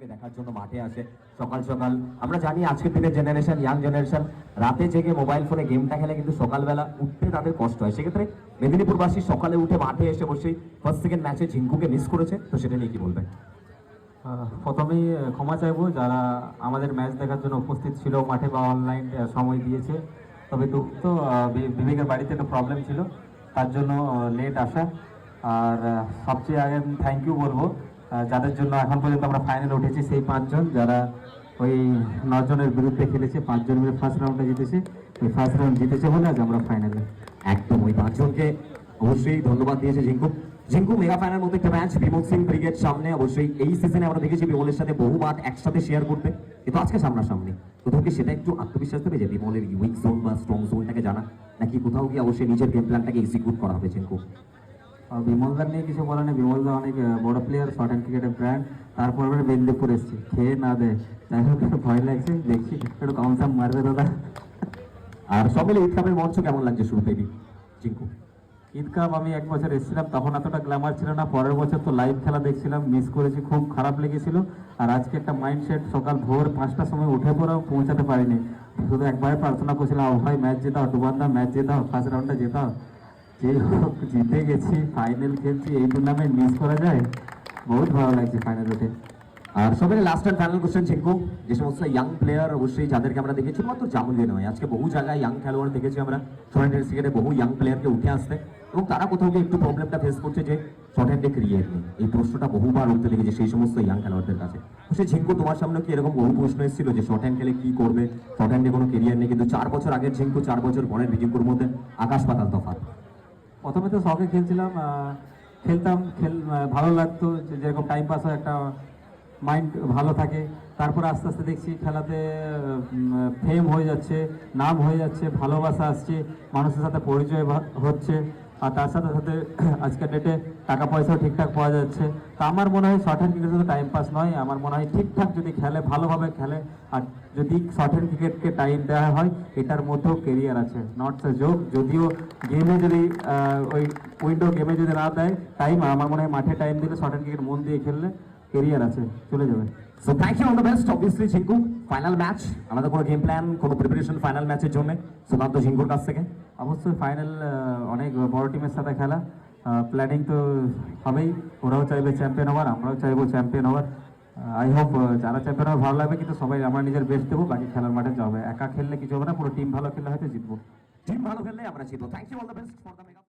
ঝিঙ্কুকে দেখার জন্য মাঠে আসে সকাল সকাল। আমরা জানি আজকের দিনের জেনারেশন, ইয়াং জেনারেশন রাতে জেগে মোবাইল ফোনে গেমটা খেলে কিন্তু সকালবেলা উঠতে তাদের কষ্ট হয়। সেক্ষেত্রে মেদিনীপুরবাসী সকালে উঠে মাঠে এসে বসেই ফার্স্ট সেকেন্ড ম্যাচে ঝিঙ্কুকে মিস করেছে, তো সেটা নিয়ে কি বলবেন? প্রথমেই ক্ষমা চাইবো যারা আমাদের ম্যাচ দেখার জন্য উপস্থিত ছিল মাঠে বা অনলাইন সময় দিয়েছে। তবে দুঃখিত, বিবেকের বাড়িতে একটা প্রবলেম ছিল, তার জন্য লেট আসা। আর সবচেয়ে আগে আমি থ্যাংক ইউ বলবো যাদের জন্য এখন পর্যন্ত আমরা ফাইনালে উঠেছি, সেই 5 জন যারা ওই 9 জনের বিরুদ্ধে খেলেছে। 5 জন মিলে ফার্স্ট রাউন্ডে জিতেছে, ওই ফার্স্ট রাউন্ড জিতেছে বলে আজ আমরা ফাইনালে। একদম ওই 5 জনকে অবশ্যই ধন্যবাদ দিয়েছে ঝিঙ্কু। ঝিঙ্কু মেগা ফাইনাল মতো একটা ম্যাচ বিমল সিং ব্রিগেড সামনে। অবশ্যই এই সিজনে আমরা দেখেছি বিমলের সাথে বহু মাঠ একসাথে শেয়ার করতে, কিন্তু আজকে সামনাসামনি। কোথাও কি সেটা একটু আত্মবিশ্বাস দেবে যে বিমলের উইক জোন বা স্ট্রং জোনটাকে জানা, নাকি কোথাও কি অবশ্যই নিজের গেম প্ল্যানটাকে এক্সিকিউট করা হবে ঝিঙ্কু? বিমলদার নিয়ে কিছু বলা নেই, বিমলদা অনেক বড় প্লেয়ার, শর্ট হ্যান্ড ক্রিকেটের ব্র্যান্ড। তারপর আমরা মেদিনীপুর এসেছি, খেয়ে না দেয়, যাই হোক একটু ভয় লাগছে, দেখছি একটু কম সাম মারবে দাদা। আর সব মিলে ঈদ কাপের মঞ্চ কেমন লাগছে শুরুতেই ঝিঙ্কু? ঈদ কাপ আমি 1 বছর এসেছিলাম, তখন এতটা গ্ল্যামার ছিল না। পরের বছর তো লাইভ খেলা দেখছিলাম, মিস করেছি, খুব খারাপ লেগেছিল। আর আজকে একটা মাইন্ডসেট, সকাল ভোর 5টার সময় উঠে পড়াও পৌঁছাতে পারিনি। শুধু একবারে প্রার্থনা করছিলাম, ভাই ম্যাচ জেতাও, ডুবান্দা ম্যাচ জেতাও, ফার্স্ট রাউন্ডটা জেতাও। যে হোক জিতে গেছি, ফাইনাল খেলছি, এই টুর্নামেন্ট মিস করা যায়? বহুত ভালো লাগছে ফাইনাল উঠে। আর সবাই লাস্ট অ্যান্ড ফাইনাল কোশ্চেন ঝিঙ্কু, যে সমস্ত ইয়াং প্লেয়ার অবশ্যই যাদেরকে আমরা দেখেছি মাত্র জামুলিয়ে নয়, আজকে বহু জায়গায় ইয়াং খেলোয়াড় দেখেছি আমরা শর্ট হ্যান্ডের ক্রিকেটে বহু ইয়াং প্লেয়ারকে উঠে আসতে, এবং তারা কোথাও গিয়ে একটু প্রবলেমটা ফেস করছে যে শর্ট হ্যান্ডে ক্রিয়েট নেই। এই প্রশ্নটা বহুবার উঠতে দেখেছি সেই সমস্ত ইয়াং খেলোয়াড়দের কাছে। তো সেই ঝিঙ্কু তোমার সামনে কি এরকম বহু প্রশ্ন এসেছিল যে শর্ট হ্যান্ড খেলে কি করবে, শর্ট হ্যান্ডে কোনো কেরিয়ার নেই, কিন্তু 4 বছর আগের ঝিঙ্কু 4 বছর পরের ঝিঙ্কুর মধ্যে আকাশ পাতাল তফাৎ। প্রথমে তো শখে খেলছিলাম, খেলতাম, ভালো লাগতো, যেরকম টাইম পাস হয়, একটা মাইন্ড ভালো থাকে। তারপর আস্তে আস্তে দেখছি খেলাতে ফেম হয়ে যাচ্ছে, নাম হয়ে যাচ্ছে, ভালোবাসা আসছে, মানুষের সাথে পরিচয় হচ্ছে। আর তার সাথে সাথে আজকের ডেটে টাকা পয়সাও ঠিকঠাক পাওয়া যাচ্ছে। তো আমার মনে হয় শর্ট হ্যান্ড ক্রিকেট শুধু টাইম পাস নয়, আমার মনে হয় ঠিকঠাক যদি খেলে, ভালোভাবে খেলে, আর যদি শর্ট হ্যান্ড ক্রিকেটকে টাইম দেওয়া হয়, এটার মধ্যেও কেরিয়ার আছে, নট এ জোক। যদিও গেমে যদি ওই উইন্ডো গেমে যদি না দেয় টাইম, আমার মনে হয় মাঠে টাইম দিলে, শর্ট হ্যান্ড ক্রিকেট মন দিয়ে খেললে কেরিয়ার আছে, চলে যাবে। So thank you, all the best. Obviously Jhinku final match, আলাদা কোনো গেম প্ল্যান, কোনো প্রিপারেশন ফাইনাল ম্যাচের জন্য সুকান্ত ঝিঙ্কুর কাছ থেকে? অবশ্যই ফাইনাল অনেক বড় টিমের সাথে খেলা, প্ল্যানিং তো হবেই। ওরাও চাইবে চ্যাম্পিয়ন হওয়ার, আমরাও চাইবো চ্যাম্পিয়ন হওয়ার। আই হোপ যারা চ্যাম্পিয়ন হওয়ার ভালো লাগবে, কিন্তু সবাই আমরা নিজের বেস্ট দেবো, বাকি খেলার মাঠে যাবে। একা খেললে কিছু হবে না, পুরো টিম ভালো খেললে হয়তো জিতবো। টিম ভালো খেললে আমরা জিতবো। Thank you, all the best for the mega.